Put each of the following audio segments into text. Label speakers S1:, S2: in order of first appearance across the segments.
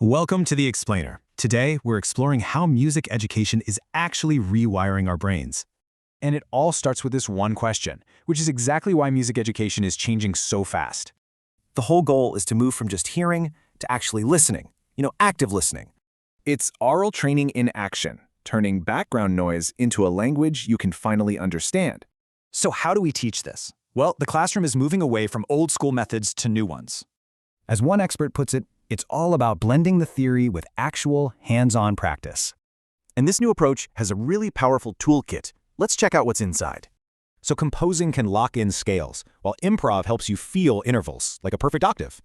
S1: Welcome to The Explainer. Today, we're exploring how music education is actually rewiring our brains.
S2: And it all starts with this one question, which is exactly why music education is changing so fast.
S3: The whole goal is to move from just hearing to actually listening, active listening.
S2: It's aural training in action, turning background noise into a language you can finally understand.
S4: So how do we teach this? Well, the classroom is moving away from old school methods to new ones.
S5: As one expert puts it, it's all about blending the theory with actual, hands-on practice.
S3: And this new approach has a really powerful toolkit. Let's check out what's inside.
S4: So composing can lock in scales, while improv helps you feel intervals, like a perfect octave.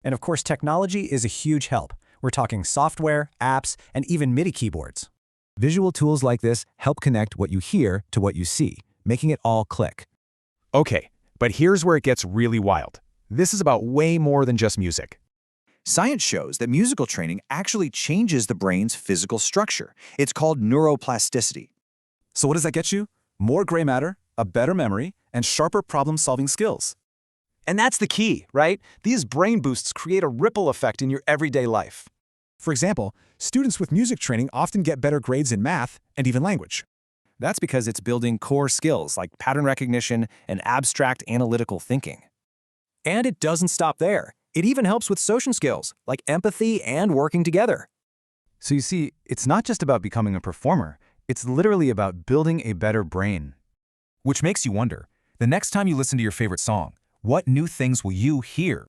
S4: And of course, technology is a huge help. We're talking software, apps, and even MIDI keyboards.
S5: Visual tools like this help connect what you hear to what you see, making it all click.
S2: Okay, but here's where it gets really wild. This is about way more than just music.
S6: Science shows that musical training actually changes the brain's physical structure. It's called neuroplasticity.
S7: So what does that get you? More gray matter, a better memory, and sharper problem-solving skills.
S4: And that's the key, right? These brain boosts create a ripple effect in your everyday life.
S7: For example, students with music training often get better grades in math and even language.
S2: That's because it's building core skills like pattern recognition and abstract analytical thinking.
S4: And it doesn't stop there. It even helps with social skills, like empathy and working together.
S5: So you see, it's not just about becoming a performer, it's literally about building a better brain.
S1: Which makes you wonder, the next time you listen to your favorite song, what new things will you hear